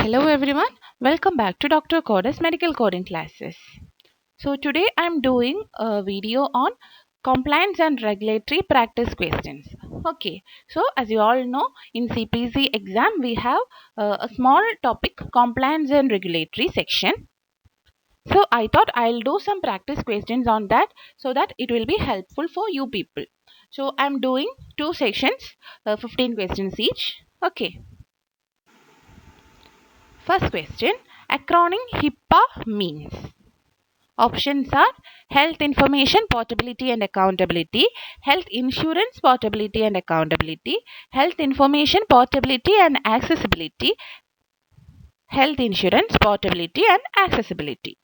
Hello everyone, welcome back to Dr. Coda's medical coding classes. So today I'm doing a video on compliance and regulatory practice questions. Okay, so as you all know, in CPC exam we have a small topic, compliance and regulatory section. So I thought I'll do some practice questions on that so that it will be helpful for you people. So I'm doing two sections, 15 questions each. Okay. First question, acronym HIPAA means. Options are health information portability and accountability, health insurance portability and accountability, health information portability and accessibility, health insurance portability and accessibility.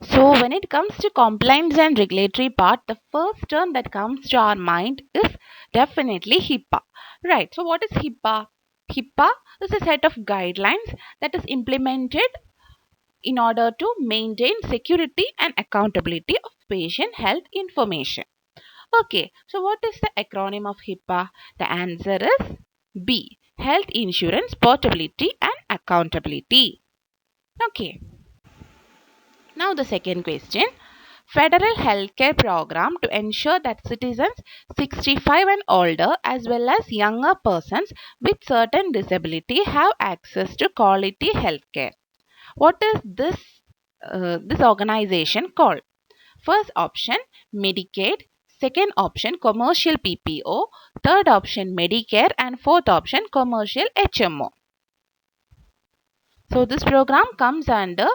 So when it comes to compliance and regulatory part, the first term that comes to our mind is definitely HIPAA. Right. So what is HIPAA? HIPAA is a set of guidelines that is implemented in order to maintain security and accountability of patient health information. Okay, so what is the acronym of HIPAA? The answer is B. Health Insurance Portability and Accountability. Okay, now the second question. Federal healthcare program to ensure that citizens 65 and older as well as younger persons with certain disability have access to quality healthcare. What is this organization called? First option Medicaid, second option commercial PPO, third option Medicare and fourth option commercial HMO. So this program comes under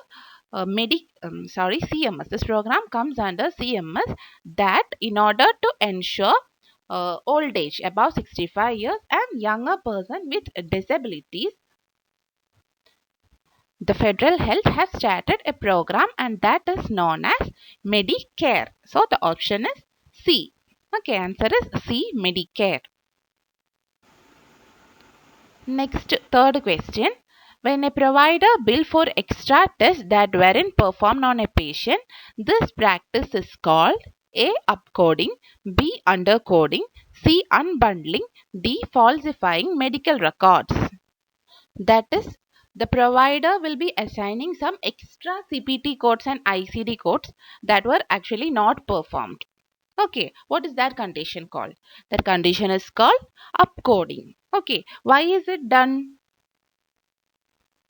CMS. This program comes under CMS that in order to ensure old age above 65 years and younger person with disabilities, the federal health has started a program and that is known as Medicare. So the option is C. Okay, answer is C, Medicare. Next, third question. When a provider bill for extra tests that weren't performed on a patient, this practice is called A. Upcoding, B. Undercoding, C. Unbundling, D. Falsifying medical records. That is, the provider will be assigning some extra CPT codes and ICD codes that were actually not performed. Okay, what is that condition called? That condition is called upcoding. Okay, why is it done?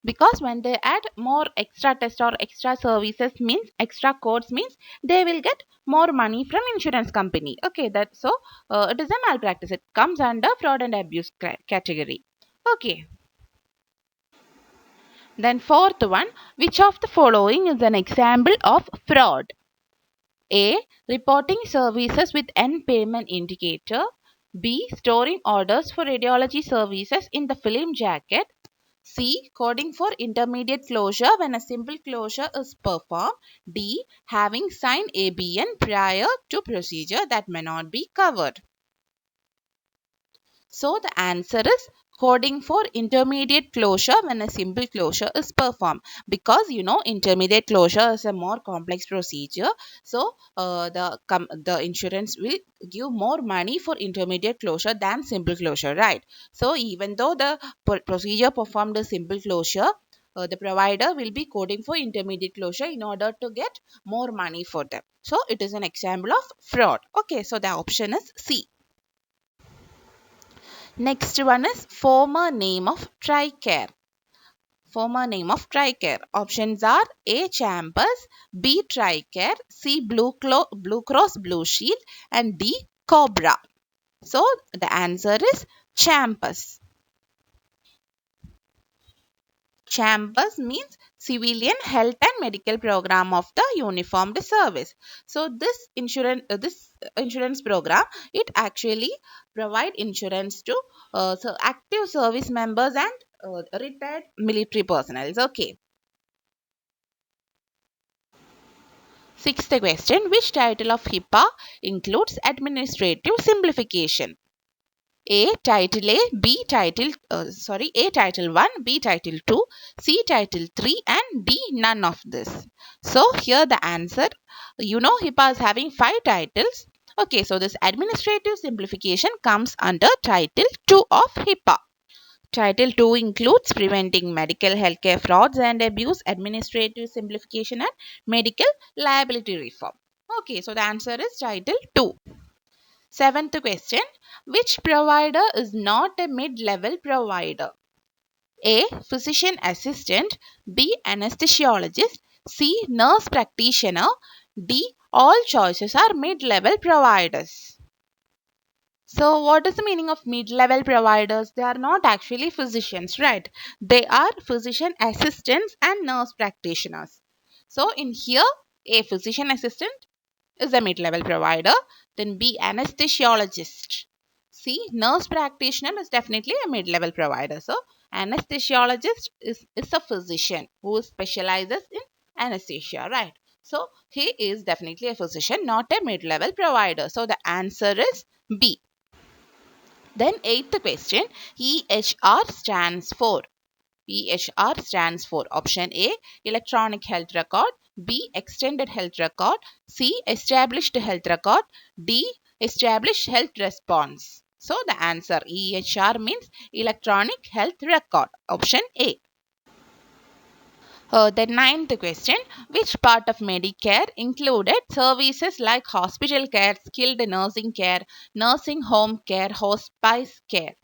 Because when they add more extra tests or extra services means extra codes means they will get more money from insurance company. Okay, that's so it is a malpractice. It comes under fraud and abuse category. Okay. Then fourth one, which of the following is an example of fraud? A. Reporting services with end payment indicator. B. Storing orders for radiology services in the film jacket. C. Coding for intermediate closure when a simple closure is performed. D. Having signed ABN prior to procedure that may not be covered. So the answer is coding for intermediate closure when a simple closure is performed, because you know intermediate closure is a more complex procedure. So the insurance will give more money for intermediate closure than simple closure, right? So even though the procedure performed is simple closure, the provider will be coding for intermediate closure in order to get more money for them. So it is an example of fraud. Okay, so the option is C. Next one is former name of TRICARE. Former name of TRICARE. Options are A. Champus, B. TRICARE, C. Bluecross, Blueshield, and D. COBRA. So the answer is Champus. Champus means Civilian Health and Medical Program of the Uniformed Service. So this insurance program, it actually provide insurance to active service members and retired military personnel. Okay. Sixth question, which title of HIPAA includes administrative simplification? A. Title A, B. Title A. Title 1, B. Title 2, C. Title 3 and D. None of this. So here the answer, you know HIPAA is having 5 titles. Okay, so this administrative simplification comes under Title 2 of HIPAA. Title 2 includes preventing medical healthcare frauds and abuse, administrative simplification, and medical liability reform. Okay, so the answer is Title 2. Seventh question. Which provider is not a mid-level provider? A. Physician assistant. B. Anesthesiologist. C. Nurse practitioner. D. All choices are mid-level providers. So, what is the meaning of mid-level providers? They are not actually physicians, right? They are physician assistants and nurse practitioners. So, in here, a physician assistant is a mid-level provider. Then B, anesthesiologist. C, nurse practitioner is definitely a mid-level provider. So, anesthesiologist is a physician who specializes in anesthesia, right? So, he is definitely a physician, not a mid-level provider. So, the answer is B. Then eighth question, EHR stands for. EHR stands for option A, electronic health record, B, extended health record, C, established health record, D, established health response. So the answer EHR means electronic health record, option A. The ninth question, which part of Medicare included services like hospital care, skilled nursing care, nursing home care, hospice care?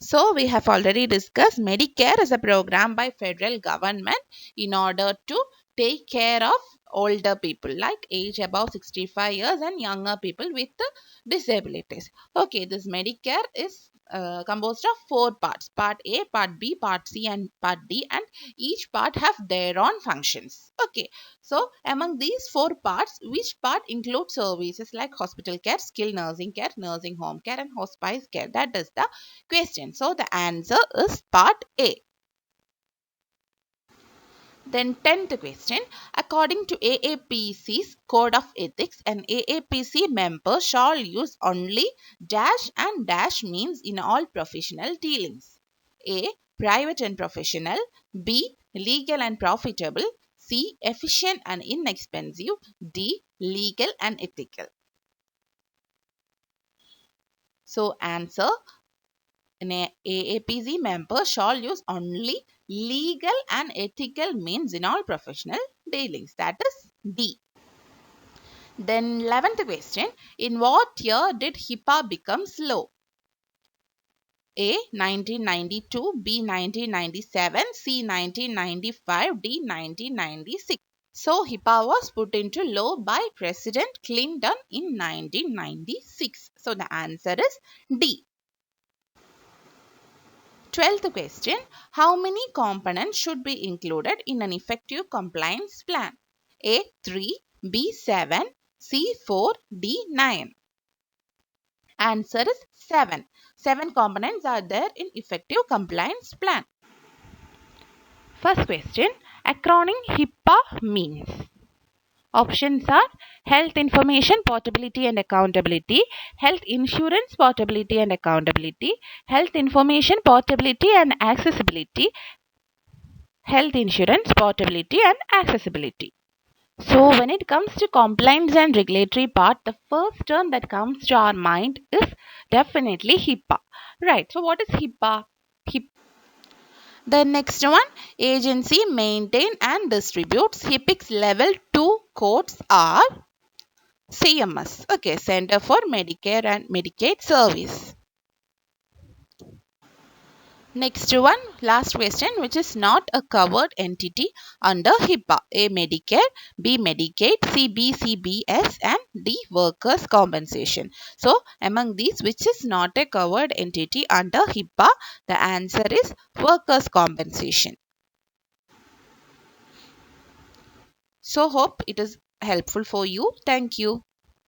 So we have already discussed Medicare is a program by federal government in order to take care of older people like age above 65 years and younger people with disabilities. Okay, this Medicare is composed of four parts: part A, part B, part C, and part D, and each part have their own functions. Okay, so among these four parts, which part includes services like hospital care, skilled nursing care, nursing home care, and hospice care? That is the question. So the answer is part A. Then 10th question. According to AAPC's Code of Ethics, an AAPC member shall use only dash and dash means in all professional dealings. A. Private and professional. B. Legal and profitable. C. Efficient and inexpensive. D. Legal and ethical. So answer, an AAPC member shall use only legal and ethical means in all professional dealings. That is D. Then 11th question. In what year did HIPAA become law? A. 1992, B. 1997, C. 1995, D. 1996. So HIPAA was put into law by President Clinton in 1996. So the answer is D. 12th question. How many components should be included in an effective compliance plan? A. 3, B. 7, C. 4, D. 9. Answer is 7. 7 components are there in effective compliance plan. First question. Acronym HIPAA means. Options are health information portability and accountability, health insurance portability and accountability, health information portability and accessibility, health insurance portability and accessibility. So when it comes to compliance and regulatory part, the first term that comes to our mind is definitely HIPAA. Right. So what is HIPAA? The next one, agency maintain and distributes HIPAA level 2 codes are CMS. Okay, Center for Medicare and Medicaid Service. Next one, last question, which is not a covered entity under HIPAA. A. Medicare, B. Medicaid, C. Bcbs, and D. Workers' Compensation. So, among these, which is not a covered entity under HIPAA? The answer is Workers' Compensation. So, hope it is helpful for you. Thank you.